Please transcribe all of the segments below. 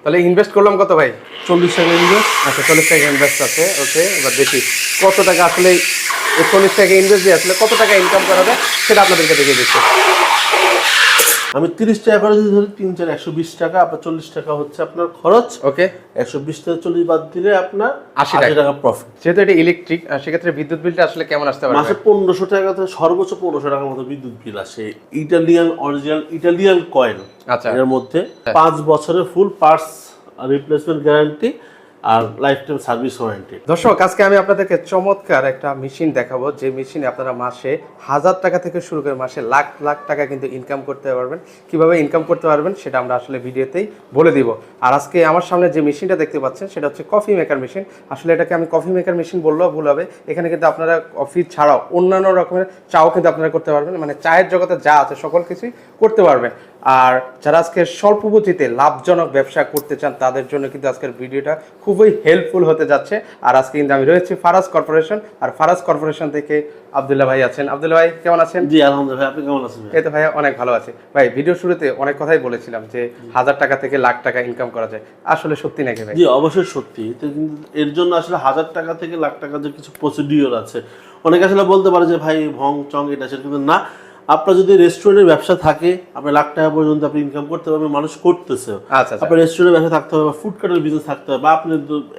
তাহলে ইনভেস্ট করলাম কত ভাই? 40 টাকা ইনভেস্ট। আচ্ছা 40 টাকা ইনভেস্ট আছে। ওকে, এবার দেখি কত টাকা আসলে এই 40 টাকা ইনভেস্ট দিয়ে আসলে কত টাকা ইনকাম করা যায় সেটা আপনাদেরকে দেখিয়ে দিচ্ছি। আমি 30 টাকা করে যদি ধরি 3 4 120 টাকা, আপনার 40 টাকা হচ্ছে আপনার খরচ। ওকে, 120 থেকে 40 বাদ দিলে আপনার 80 টাকা প্রফিট। যেহেতু এটা ইলেকট্রিক, সেক্ষেত্রে বিদ্যুৎ বিলটা আসলে কেমন আসতে পারে? মাসে 1500 টাকা থেকে সর্বোচ্চ 1500 টাকার মতো বিদ্যুৎ বিল আসে। Original Italian coil. আচ্ছা, এর মধ্যে 5 বছরের ফুল পার্টস রিপ্লেসমেন্ট গ্যারান্টি আর লাইফ টাইম সার্ভিস ওয়ারেন্টি। দর্শক, আজকে আমি আপনাদেরকে চমৎকার একটা মেশিন দেখাবো, যে মেশিনে আপনারা মাসে 1000 টাকা থেকে শুরু করে মাসে লাখ লাখ টাকা কিন্তু ইনকাম করতে পারবেন। কিভাবে ইনকাম করতে পারবেন সেটা আমরা আসলে ভিডিওতেই বলে দিব। আর আজকে আমার সামনে যে মেশিনটা দেখতে পাচ্ছেন সেটা হচ্ছে কফি মেকার মেশিন। আসলে এটাকে আমি কফি মেকার মেশিন বললেও ভুল হবে। এখানে কিন্তু আপনারা কফি ছাড়াও অন্যান্য রকমের চাও কিন্তু আপনারা করতে পারবেন, মানে চায়ের জগতে যা আছে সকল কিছুই করতে পারবেন। আর যারা আজকে স্বল্প পুঁজিতে লাভজনক ব্যবসা করতে চান তাদের জন্য কিন্তু আজকের ভিডিওটা খুবই হেল্পফুল হতে যাচ্ছে। আর আজকে কিন্তু আমি রয়েছি ফারাজ কর্পোরেশন, আর ফারাজ কর্পোরেশন থেকে আব্দুল্লাহ ভাই আছেন। আব্দুল্লাহ ভাই কেমন আছেন? জি আলহামদুলিল্লাহ, আপনি কেমন আছেন? এই তো ভাইয়া অনেক ভালো আছি। ভাই ভিডিও শুরুতে অনেক কথাই বলেছিলাম যে 1000 টাকা থেকে লাখ টাকা ইনকাম করা যায়, আসলে সত্যি নাকি ভাই? জি অবশ্যই সত্যি। এর জন্য আসলে 1000 টাকা থেকে লাখ টাকা যে কিছু প্রসিডিওর আছে, অনেকে আসলে বলতে পারে যে ভাই ভং চং এটা সেটা, কিন্তু না। আপনার যদি রেস্টুরেন্টের ব্যবসা থাকে, আপনি লাখ টাকা পর্যন্ত আপনি ইনকাম করতে পারবেন, মানুষ করতেছে। আচ্ছা, আপনার রেস্টুরেন্টের ব্যবসা থাকতে হবে, ফুডকার্টের বিজনেস থাকতে হবে, বা আপনি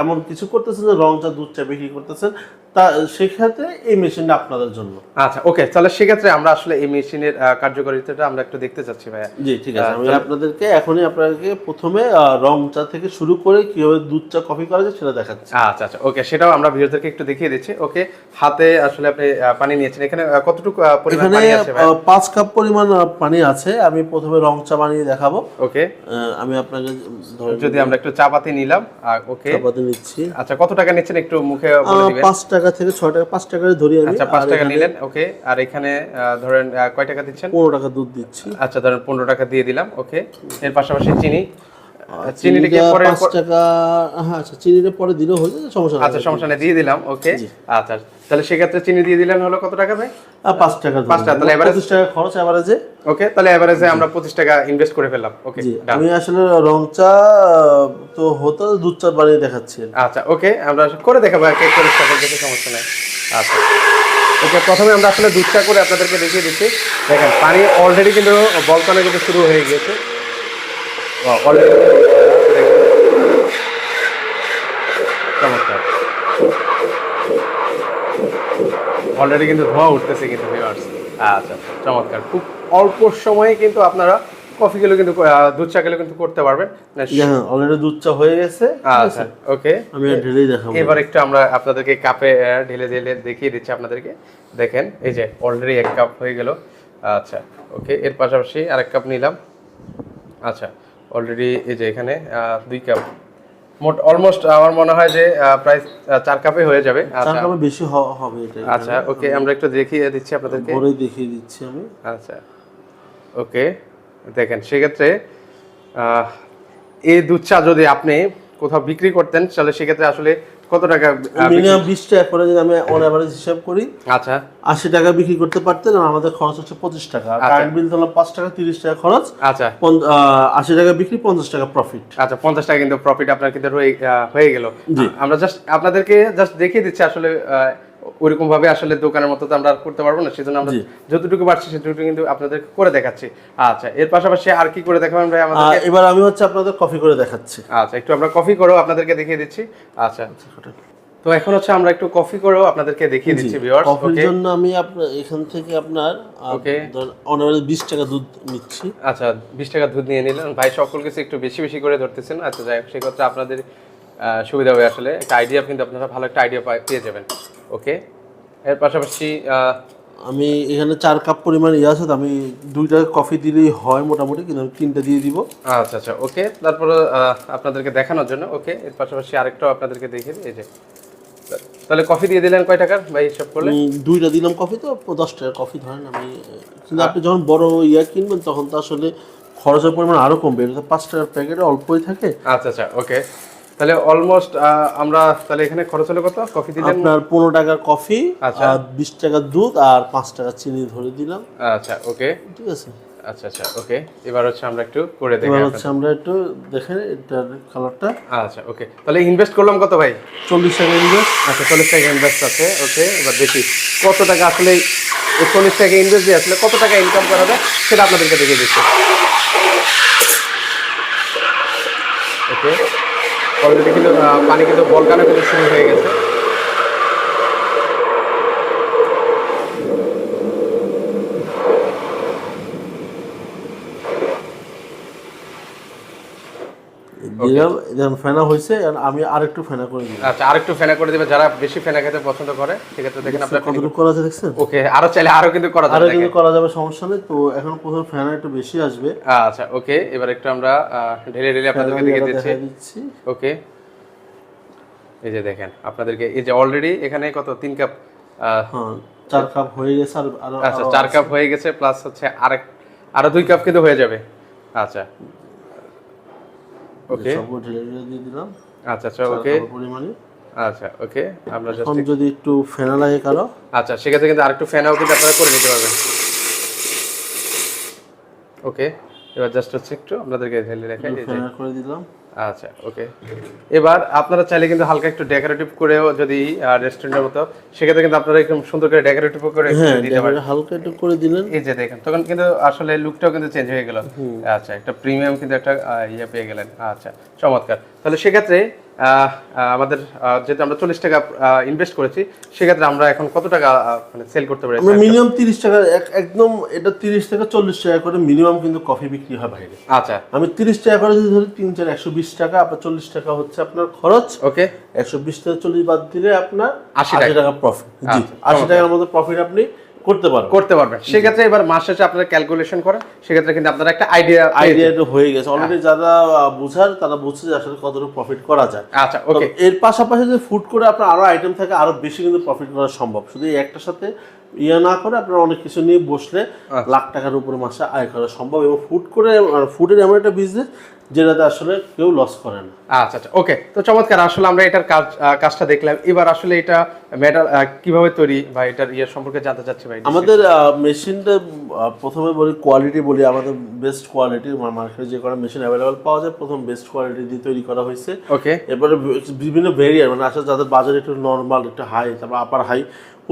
এমন কিছু করতেছেন যে রং চা দুধ চা বিক্রি করতেছেন, তা সেক্ষেত্রে এই মেশিনটা আপনাদের জন্য। আচ্ছা ওকে, তাহলে সেক্ষেত্রে আমরা আসলে এই মেশিনের কার্যকারিতাটা আমরা একটু দেখতে চাচ্ছি ভাইয়া। জি ঠিক আছে, আমি আপনাদেরকে আপনাকে প্রথমে রং চা থেকে শুরু করে কিভাবে দুধ চা কফি করা যায় সেটা দেখাচ্ছি। আচ্ছা আচ্ছা ওকে, সেটাও আমরা ভিউয়ারদেরকে একটু দেখিয়ে দিচ্ছি। ওকে, হাতে আসলে আপনি পানি নিয়েছেন, এখানে কতটুকু পরিমাণ পানি আছে ভাই? 5 কাপ পরিমাণ পানি আছে। আমি প্রথমে রং চা বানিয়ে দেখাবো। ওকে, আমি আপনাকে যদি আমরা একটু চা পাতি নিলাম। ওকে, চা পাতি নিচ্ছি। আচ্ছা, কত টাকা নিচ্ছেন একটু মুখে বলে দিবেন? 5 টাকা থেকে 6 টাকা, 5 টাকা ধরি আমি। আচ্ছা 5 টাকা নিলেন। ওকে, আর এখানে ধরেন কয় টাকা দিচ্ছেন? 15 টাকা দুধ দিচ্ছি। আচ্ছা ধরেন 15 টাকা দিয়ে দিলাম। ওকে, এর পাশাপাশি চিনি, চিনিটাকে পরে 5 টাকা। হ্যাঁ আচ্ছা, চিনিটা পরে দিলেও হয়ে যাবে, সমস্যা নেই। আচ্ছা সমস্যা নেই, দিয়ে দিলাম। ওকে, আচ্ছা তাহলে সেক্ষেত্রে চিনি দিয়ে দিলেন হলো কত টাকা ভাই? 5 টাকা। 5 টাকা, তাহলে এভারেজ 25 টাকা খরচ এভারেজে। ওকে, তাহলে এভারেজে আমরা 25 টাকা ইনভেস্ট করে ফেললাম। ওকে, আমি আসলে রং চা তো হতো, দুধ চা বানিয়ে দেখাচ্ছি। আচ্ছা ওকে, আমরা করে দেখাবো আর কি করে স্টার্ট করতে, সমস্যা নাই। আচ্ছা ওকে, প্রথমে আমরা আসলে দুধ চা করে আপনাদেরকে দেখিয়ে দিচ্ছি। দেখেন পানি অলরেডি কিন্তু বলকানো কিন্তু শুরু হয়ে গিয়েছে অলরেডি। চমৎকার, অলরেডি কিন্তু ধোঁয়া উঠতেছে কিন্তু ভিউয়ার্স। আচ্ছা চমৎকার, খুব অল্প সময়ে কিন্তু আপনারা কফি গুলো কিন্তু দুধ চা গুলো কিন্তু করতে পারবেন। হ্যাঁ অলরেডি দুধ চা হয়ে গেছে। আচ্ছা ওকে, আমি ঢেলেই দেখাবো। এবার একটু আমরা আপনাদেরকে কাপে ঢেলে ঢেলে দেখিয়ে দিচ্ছি আপনাদেরকে। দেখেন এই যে অলরেডি 1 কাপ হয়ে গেল। আচ্ছা ওকে, এর পাশাপাশি আরেক কাপ নিলাম। আচ্ছা অলরেডি এই যে এখানে 2 কাপ, মোট অলমোস্ট আমার মনে হয় যে প্রায় 4 কাপে হয়ে যাবে। 4 কাপে বেশি হবে এটা। আচ্ছা ওকে, আমরা একটু দেখিয়ে দিচ্ছি আপনাদেরকে। পরে দেখিয়ে দিচ্ছি আমি। আচ্ছা ওকে, দেখেন সেক্ষেত্রে এই দুধ চা যদি আপনি কোথাও বিক্রি করতেন তাহলে সেক্ষেত্রে আসলে কত টাকা? মিনিমাম 20 টাকা করে যদি আমি অন এভারেজ হিসাব করি, আচ্ছা 80 টাকা বিক্রি করতে পারতেন। আর আমাদের খরচ হচ্ছে 25 টাকা। কারেন্ট বিল ধরলাম 5 টাকা, 30 টাকা খরচ। আচ্ছা 80 টাকা বিক্রি, 50 টাকা প্রফিট। আচ্ছা 50 টাকা কিন্তু প্রফিট আপনার কিন্তু হয়ে গেল। আমরা জাস্ট আপনাদেরকে জাস্ট দেখিয়ে দিচ্ছি। আসলে ওইরকম ভাবে আসলে দোকানের মতো তো আমরা করতে পারবো না, সেজন্য আমরা যতটুকু পারছি সেটুকু কিন্তু আপনাদেরকে করে দেখাচ্ছি। আচ্ছা এর পাশাপাশি আর কি করে দেখাবেন ভাই আমাদেরকে? এবার আমি আপনাদের কফি করে দেখাচ্ছি। আচ্ছা একটু আমরা কফি করেও আপনাদেরকে দেখিয়ে দিচ্ছি। আচ্ছা তো এখন হচ্ছে আমরা একটু কফি করেও আপনাদেরকে দেখিয়ে দিচ্ছি ভিউয়ার্স। কফির জন্য আমি এখান থেকে আপনার ওকে অন এভারেজ 20 টাকা দুধ নিচ্ছি। আচ্ছা 20 টাকা দুধ নিয়ে নিলেন ভাই, সকল কিছু একটু বেশি বেশি করে ধরতেছেন। আচ্ছা যাই হোক, সেক্ষেত্রে আপনাদের সুবিধা হবে, আসলে একটা আইডিয়া কিন্তু আপনারা ভালো একটা আইডিয়া পেয়ে যাবেন। ওকে, এর পাশাপাশি আমি এখানে 4 কাপ পরিমাণ আছে, তো আমি 2টা কফি দিলেই হয় মোটামুটি, কিন্তু আমি 3টা দিয়ে দিব। আচ্ছা আচ্ছা ওকে, তারপরে আপনাদেরকে দেখানোর জন্য। ওকে, এর পাশাপাশি আরেকটাও আপনাদেরকে দেখিয়ে দিই। এই যে তাহলে কফি দিয়ে দিলেন কয় টাকার ভাই হিসাব করলে? 2টা দিলাম কফি, তো 10 টাকা কফি ধরেন। আমি কিন্তু আপনি যখন বড় কিনবেন তখন তো আসলে খরচের পরিমাণ আরো কমবে। এটা তো 5 টাকার প্যাকেটে অল্পই থাকে। আচ্ছা আচ্ছা ওকে, তাহলে অলমোস্ট আমরা তাহলে এখানে খরচ হলো কত? কফি দিলেন আপনার 15 টাকার কফি, আচ্ছা 20 টাকার দুধ আর 5 টাকা চিনি ধরে দিলাম। আচ্ছা ওকে, ঠিক আছে। আচ্ছা আচ্ছা ওকে, এবার হচ্ছে আমরা একটু করে দেখি। এবার হচ্ছে আমরা একটু দেখেন এটার কালারটা। আচ্ছা ওকে, তাহলে ইনভেস্ট করলাম কত ভাই? 40 টাকা ইনভেস্ট। আচ্ছা 40 টাকা ইনভেস্ট আছে। ওকে, এবার দেখি কত টাকা আসলে এই 40 টাকা ইনভেস্ট দিয়ে আসলে কত টাকা ইনকাম করা হবে সেটা আপনাদেরকে দেখিয়ে দিচ্ছি। ওকে, অলরেডি কিন্তু পানি কিন্তু বলকানো কিন্তু শুরু হয়ে গেছে। দিলাম, যখন ফেনা হয়েছে আমি আরেকটু ফেনা করে দিই। আচ্ছা, আরেকটু ফেনা করে দিবে যারা বেশি ফেনা খেতে পছন্দ করে, সেক্ষেত্রে দেখেন আপনারা কতটুকু করা যায় দেখছেন। ওকে, আরো চাইলে আরো কিন্তু করা যাবে, আরো কিন্তু করা যাবে, সমস্যা নেই। তো এখন প্রথমে ফেনা একটু বেশি আসবে। আচ্ছা ওকে, এবার একটু আমরা ঢেলে ঢেলে আপনাদেরকে দেখিয়ে দিচ্ছি। ওকে, এই যে দেখেন আপনাদেরকে, এই যে অলরেডি এখানে কত 3 কাপ, হ্যাঁ 4 কাপ হয়ে গেছে। আর আচ্ছা 4 কাপ হয়ে গেছে, প্লাস হচ্ছে আরো 2 কাপ কিন্তু হয়ে যাবে। আচ্ছা ওকে, সব ঢেলে ঢেলে দিয়ে দিলাম। আচ্ছা আচ্ছা ওকে, পরিমাণে। আচ্ছা ওকে, আমরা জাস্ট এখন যদি একটু ফেনা লাগে কারো, আচ্ছা সেক্ষেত্রে কিন্তু আরেকটু ফ্যানও কিন্তু আপনারা করে নিতে পারবেন। ওকে, এবার জাস্ট হচ্ছে একটু আপনাদেরকে ঢেলে রেখে ফেনা করে দিলাম। আচ্ছা ওকে, এবার আপনারা চাইলে কিন্তু হালকা একটু ডেকোরেটিভ করেও, যদি রেস্টুরেন্টের মতো, সেক্ষেত্রে কিন্তু আপনারা একদম সুন্দর করে ডেকোরেটিভ করে দিতে পারেন। হালকা একটু করে দিলেন, এই যে দেখেন, তখন কিন্তু আসলে লুকটাও কিন্তু চেঞ্জ হয়ে গেল। আচ্ছা, একটা প্রিমিয়াম কিন্তু একটা ইয়ে পেয়ে গেলেন। আচ্ছা চমৎকার। তাহলে সেক্ষেত্রে আমাদের যেহেতু আমরা 40 টাকা ইনভেস্ট করেছি, সেক্ষেত্রে আমরা এখন কত টাকা মানে সেল করতে পারি? আমরা মিনিমাম 30 টাকা, একদম এটা 30 থেকে 40 টাকা করে মিনিমাম কিন্তু কফি বিক্রি হয় বাইরে। আচ্ছা, আমি 30 টাকা করে যদি ধরি, 3 4 120 টাকা, আপনার 40 টাকা হচ্ছে আপনার খরচ। ওকে, 120 থেকে 40 বাদ দিলে আপনার 80 টাকা প্রফিট। জি, 80 টাকার মতো প্রফিট আপনি করতে পারবেন। সেক্ষেত্রে এবার মাস শেষে আপনারা ক্যালকুলেশন করেন, সেক্ষেত্রে কিন্তু আপনারা একটা আইডিয়া হয়ে গেছে অলরেডি। যারা বুঝার তারা বুঝছে যে আসলে কতটুকু প্রফিট করা যায়। আচ্ছা ওকে, এর পাশাপাশি যে ফুড করে আপনার আরো আইটেম থাকে, আরো বেশি কিন্তু প্রফিট করা সম্ভব। শুধু এই একটার সাথে না করে আপনারা অনেক কিছু নিয়ে বসলে লাখ টাকার উপরে মাসে আয় করা সম্ভব। এবং ফুডের এমন একটা বিজনেস যেটাতে আসলে কেউ লস করে না। আচ্ছা আচ্ছা ওকে, তো চমৎকার। আসলে আমরা এটার কাজটা দেখলাম। এবার আসলে এটা মেটাল কিভাবে তৈরি বা এটার সম্পর্কে জানতে চাচ্ছি ভাই। আমাদের মেশিনটা প্রথমে বলি কোয়ালিটি বলি, আমাদের বেস্ট কোয়ালিটি মার্কেটে যে কোনো মেশিন অ্যাভেলেবল পাওয়া যায়, প্রথম বেস্ট কোয়ালিটি দিয়ে তৈরি করা হয়েছে। ওকে, এরপরে বিভিন্ন ভেরিয়ার, মানে আসলে যাদের বাজার একটু নর্মাল, একটু হাই, তারপর আপার হাই,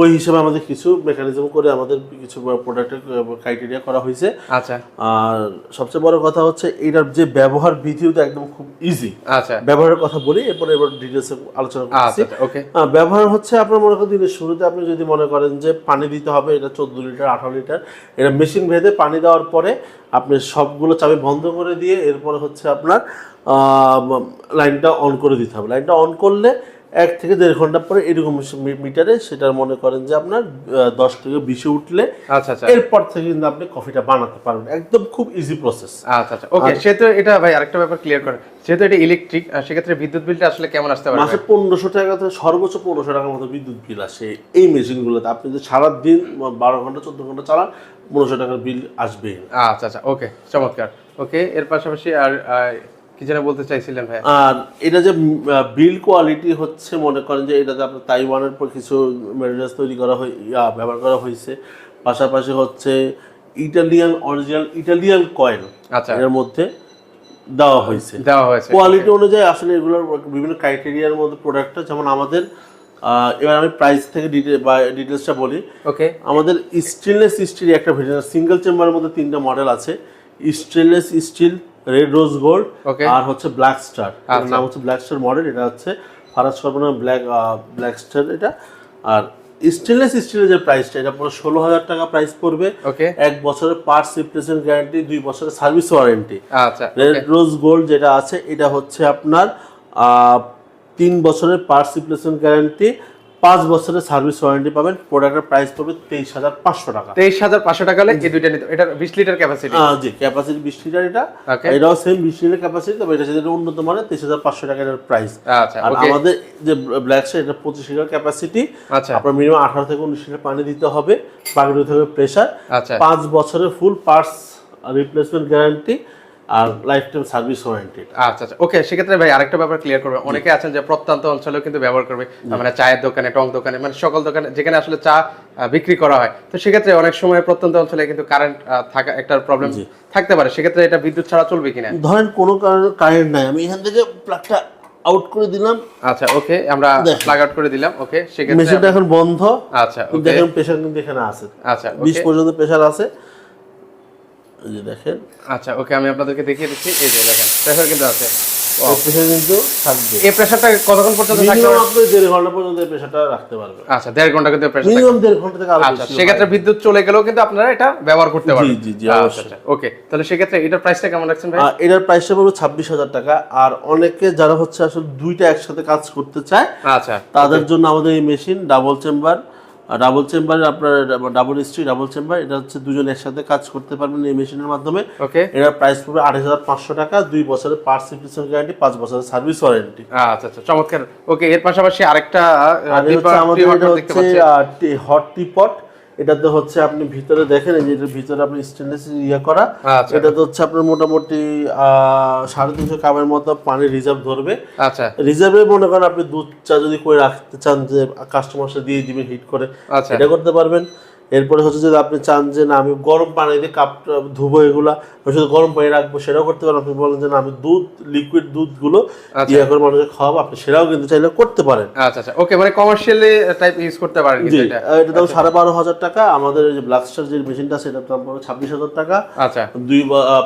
ওই হিসেবে আমাদের কিছু মেকানিজম করে আমাদের কিছু প্রোডাক্টের ক্রাইটেরিয়া করা হয়েছে। আচ্ছা, আর সবচেয়ে বড় কথা হচ্ছে এটার যে ব্যবহার বিধিও তো একদম খুব ইজি। আচ্ছা, ব্যবহারের কথা বলি, এবার ডিটেলসে আলোচনা করছি। ওকে, ব্যবহার হচ্ছে আপনার মনে করেন দিনের শুরুতে আপনি যদি মনে করেন যে পানি দিতে হবে, এটা 14 লিটার 18 লিটার, এটা মেশিন ভেদে পানি দেওয়ার পরে আপনি সবগুলো চাবি বন্ধ করে দিয়ে এরপরে হচ্ছে আপনার লাইনটা অন করে দিতে হবে। লাইনটা অন করলে 1 থেকে 1.5 ঘন্টা পরে এরকম মিটারে সেটার মনে করেন যে আপনার 10 থেকে 20 উঠলে, আচ্ছা আচ্ছা, এরপর থেকে কিন্তু আপনি কফিটা বানাতে পারবেন। একদম খুব ইজি প্রসেস। আচ্ছা আচ্ছা ওকে। সেহেতু এটা ভাই আরেকটা ব্যাপার ক্লিয়ার করেন, যেহেতু এটা ইলেকট্রিক, সেক্ষেত্রে বিদ্যুৎ বিলটা আসলে কেমন আসতে পারে? মাসে 1500 টাকা থেকে সর্বোচ্চ 1500 টাকার মতো বিদ্যুৎ বিল আসে এই মেশিনগুলোতে। আপনি যে সারাদিন 12 ঘন্টা 14 ঘন্টা চালান, 1500 টাকার বিল আসবে। আচ্ছা আচ্ছা ওকে, চমৎকার। ওকে, এর পাশাপাশি আর কি যেন বলতে চাইছিলেন ভাই? আর এটা যে বিল কোয়ালিটি হচ্ছে, মনে করেন যে এটাতে আপনার তাইওয়ানের পর কিছু ম্যাটেরিয়ালস তৈরি করা ব্যবহার করা হয়েছে। পাশাপাশি হচ্ছে অরিজিনাল ইটালিয়ান কয়েল আচ্ছা, এর মধ্যে দেওয়া হয়েছে। কোয়ালিটি অনুযায়ী আসলে এগুলোর বিভিন্ন ক্রাইটেরিয়ার মধ্যে প্রোডাক্টটা, যেমন আমাদের এবার আমি প্রাইস থেকে ডিটেলসটা বলি। ওকে, আমাদের স্টেনলেস স্টিল একটা ভেরিয়েন্ট, সিঙ্গেল চেম্বারের মধ্যে 3টা মডেল আছে। Stainless steel, red rose gold, আর হচ্ছে ব্ল্যাক স্টার। এর নাম হচ্ছে ব্ল্যাক স্টার মডেল। এটা হচ্ছে ফারাজ সর্বনাম ব্ল্যাক স্টার এটা। আর স্টেনলেস স্টিলের যে প্রাইসটা, এটা পুরো 16,000 টাকা প্রাইস পড়বে। 1 বছরের পার্টস রিপ্লেসমেন্ট গ্যারান্টি, 2 বছরের সার্ভিস ওয়ারেন্টি। আচ্ছা, রেড রোজ গোল্ড যেটা আছে, এটা হচ্ছে আপনার 3 বছরের পার্টস রিপ্লেসমেন্ট গ্যারান্টি, 5 বছরের সার্ভিস ওয়ারেন্টি পাবেন। প্রোডাক্টের প্রাইস পড়বে 23,500 টাকা। 23,500 টাকা হলে এই দুইটা নিতে। এটা 20 লিটার ক্যাপাসিটি। জি, ক্যাপাসিটি 20 লিটার। এটাও সেম 20 লিটার ক্যাপাসিটি, তবে এটা যেটা উন্নত মানের, 23,500 টাকা এর প্রাইস। আচ্ছা, আর আমাদের যে ব্ল্যাক স্টার, এটা 25 লিটার ক্যাপাসিটি। আচ্ছা, আপনার মিনিমাম 18 থেকে 19 লিটার পানি দিতে হবে, বাকি দিতে হবে প্রেসার। আচ্ছা, 5 বছরের ফুল পার্টস রিপ্লেসমেন্ট গ্যারান্টি, আর লাইফ টাইম সার্ভিস ওয়ারেন্টি। আচ্ছা আচ্ছা, ওকে। সেক্ষেত্রে ভাই আরেকটা ব্যাপার ক্লিয়ার করবে, অনেকে আছেন যে প্রত্যন্ত অঞ্চলেও কিন্তু ব্যবহার করবে, মানে চায়ের দোকানে, টং দোকানে, মানে সকল দোকানে যেখানে আসলে চা বিক্রি করা হয়, তো সেক্ষেত্রে অনেক সময় প্রত্যন্ত অঞ্চলে কিন্তু কারেন্ট থাকা একটা প্রবলেম থাকতে পারে, সেক্ষেত্রে এটা বিদ্যুৎ ছাড়া চলবে কিনা? ধরেন কোনো কারণে কারেন্ট নাই, আমি এখান থেকে প্লাগটা আউট করে দিলাম। আচ্ছা ওকে, আমরা প্লাগ আউট করে দিলাম। ওকে, সেক্ষেত্রে মেশিনটা এখন বন্ধ। আচ্ছা ওকে, দেখেন প্রেসার কিন্তু এখানে আছে। আচ্ছা 20 পর্যন্ত প্রেসার আছে, এই যে দেখেন। আচ্ছা ওকে, আমি আপনাদেরকে দেখিয়ে দিচ্ছি, এই যে দেখেন প্রেসার কিন্তু আছে। প্রেসার কিন্তু থাকবে। এই প্রেসারটা কতক্ষণ পর্যন্ত থাকবে? মিনিমাম আপনি 1.5 ঘন্টা পর্যন্ত এই প্রেসারটা রাখতে পারবেন। আচ্ছা 1.5 ঘন্টা কিন্তু প্রেসার মিনিমাম 1.5 ঘন্টা থেকে আরো আচ্ছা, বেশি। সেক্ষেত্রে বিদ্যুৎ চলে গেলেও কিন্তু আপনারা এটা ব্যবহার করতে পারবেন। জি জি আচ্ছা আচ্ছা ওকে, তাহলে সেক্ষেত্রে এটার প্রাইসটা কেমন রাখছেন ভাই? এটার প্রাইসটা পড়বে 26,000 টাকা। আর অনেকে যারা হচ্ছে আসলে দুইটা একসাথে কাজ করতে চায়, আচ্ছা, তাদের জন্য আমাদের এই মেশিন ডাবল চেম্বারের আপনার ডাবল স্ট্রি ডাবল চেম্বার, এটা হচ্ছে দুজন একসাথে কাজ করতে পারবেন এই মেশিনের মাধ্যমে। ওকে, এটার প্রাইস পড়বে 28,500 টাকা, 2 বছরের পার্টস রিপ্লেসমেন্ট গ্যারান্টি, 5 বছরের সার্ভিস ওয়ারেন্টি। আচ্ছা আচ্ছা, চমৎকার। ওকে, এর পাশাপাশি আরেকটা হট টিপট। এটাতে হচ্ছে আপনি ভিতরে দেখেন, এই যে এটার ভিতরে আপনি স্টেনলেস করা। এটাতে হচ্ছে আপনার মোটামুটি 350 কাপের মতো পানি রিজার্ভ ধরবে। আচ্ছা, রিজার্ভে মনে করেন আপনি দুধ চা যদি করে রাখতে চান, যে কাস্টমারকে দিয়ে দিবেন হিট করে, আচ্ছা, এটা করতে পারবেন। এরপরে হচ্ছে যদি আপনি চান যে না আমি গরম পানি দিয়ে কাপটা ধুবো, এগুলা আমি শুধু গরম পানি রাখবো, সেটাও করতে পারেন। আপনি বলেন যে না আমি লিকুইড দুধগুলো ইয়ে করে মানুষকে খাওয়াবো, আপনি সেটাও কিন্তু চাইলে করতে পারেন। আচ্ছা আচ্ছা ওকে, মানে কমার্শিয়ালি টাইপ ইউজ করতে পারেন কিন্তু এটা। এটা দাম 12,500 টাকা। আমাদের যে ব্ল্যাক স্টার যে মেশিনটা সেটার দাম পড়বে 26,000 টাকা। আচ্ছা,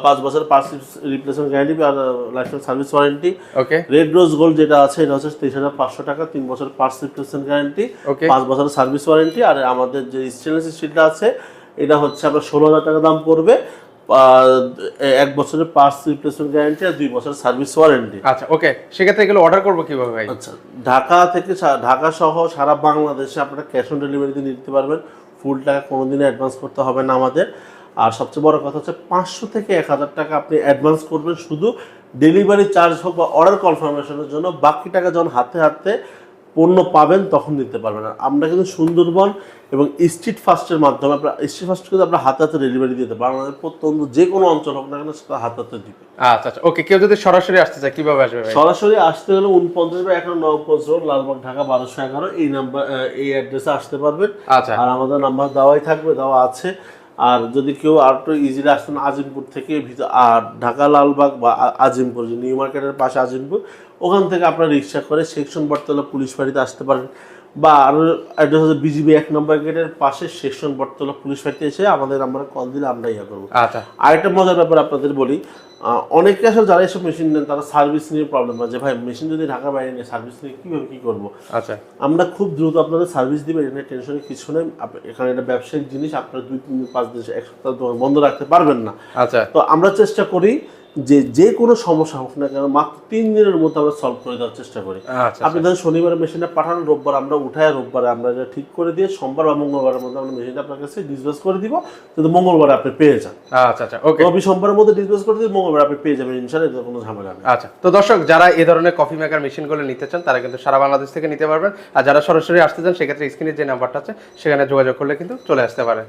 5 বছর পার্টস রিপ্লেসমেন্ট গ্যারান্টি আর লাইফটাইম সার্ভিস ওয়ারেন্টি। ওকে, রেড রোজ গোল্ড যেটা আছে এটা হচ্ছে 23,500 টাকা, 3 বছর পার্টস রিপ্লেসমেন্ট গ্যারান্টি, 5 বছরের সার্ভিস ওয়ারেন্টি। আর আমাদের যে স্টেনলেস স্টিলটা আছে এটা হচ্ছে আপনার 16,000 টাকা দাম পড়বে, 1 বছরের পার্টস রিপ্লেসমেন্ট গ্যারান্টি আর 2 বছরের সার্ভিস ওয়ারেন্টি। আচ্ছা ওকে, সেক্ষেত্রে এগুলো অর্ডার করবো কিভাবে ভাই? আচ্ছা, ঢাকা সহ সারা বাংলাদেশে আপনারা ক্যাশ অন ডেলিভারিতে নিতে পারবেন। ফুল টাকা কোনোদিনও অ্যাডভান্স করতে হবে না আমাদের। আর সবচেয়ে বড় কথা হচ্ছে 500 থেকে 1,000 টাকা আপনি অ্যাডভান্স করবেন শুধু ডেলিভারি চার্জ হোক বা অর্ডার কনফার্মেশনের জন্য। বাকি টাকা যখন হাতে পণ্য পাবেন তখন দিতে পারবেন। আর আমরা কিন্তু সুন্দরবন এবং স্ট্রিট ফাস্টের মাধ্যমে স্ট্রিট ফাস্ট কিন্তু আমরা হাতে ডেলিভারি দিতে পারবো। বাংলাদেশের প্রত্যন্ত যে কোনো অঞ্চল হোক না কেন সেটা হাতে দিবে। আচ্ছা আচ্ছা ওকে, কেউ যদি সরাসরি আসতে চায় কিভাবে আসবে ভাই? সরাসরি আসতে হলে 49 বা 91 রোড, লালবাগ, ঢাকা 1211, এই নাম্বার এই অ্যাড্রেসে আসতে পারবেন। আচ্ছা, আর আমাদের নাম্বার দেওয়া আছে। আর যদি কেউ আর একটু ইজিলি আসতেন আজিমপুর থেকে আর ঢাকা লালবাগ বা আজিমপুর, যে নিউ মার্কেটের পাশে আজিমপুর, ওখান থেকে আপনার রিক্সা করে সেকশন বটতলা পুলিশ বাড়িতে আসতে পারেন। বা আরও অ্যাড্রেস হচ্ছে বিজিবি 1 নম্বর গেটের পাশে সেকশন বটতলা পুলিশ বাড়িতে এসে আমাদের নাম্বারে কল দিলে আমরা ইয়ে করবো। আচ্ছা, আরেকটা মজার ব্যাপার আপনাদের বলি, অনেকে আসলে যারা এসব মেশিন নেন তারা সার্ভিস নিয়ে প্রবলেম হয় যে ভাই মেশিন যদি ঢাকা বাইরে নিয়ে সার্ভিস নিয়ে কীভাবে কী করবো। আচ্ছা, আমরা খুব দ্রুত আপনাদের সার্ভিস দিবে, এখানে টেনশনের কিছু নেই। এখানে এটা ব্যবসায়িক জিনিস, আপনারা 2, 3, 5 দিন 1 সপ্তাহ বন্ধ রাখতে পারবেন না। আচ্ছা, তো আমরা চেষ্টা করি যে কোনো সমস্যা হোক না কেন মাত্র 3 দিনের মধ্যে আমরা সলভ করে দেওয়ার চেষ্টা করি। আপনি ধরেন শনিবার মেশিনটা পাঠান, রোববার আমরা উঠায়, রোববারে আমরা এটা ঠিক করে দিয়ে সোমবার বা মঙ্গলবারের মধ্যে আমরা মেশিনটা আপনার কাছে ডিসপ্যাচ করে দিব, কিন্তু মঙ্গলবারে আপনি পেয়ে যান। আচ্ছা আচ্ছা ওকে, রবি সোমবারের মধ্যে ডিসপ্যাচ করে দিয়ে মঙ্গলবার আপনি পেয়ে যাবেন ইনশাআল্লাহ, এতে কোনো ঝামেলা নেই। আচ্ছা, তো দর্শক যারা এই ধরনের কফি মেকার মেশিনগুলো নিতে চান তারা কিন্তু সারা বাংলাদেশ থেকে নিতে পারবেন। আর যারা সরাসরি আসতে চান সেক্ষেত্রে স্ক্রিনে যে নাম্বারটা আছে সেখানে যোগাযোগ করলে কিন্তু চলে আসতে পারে।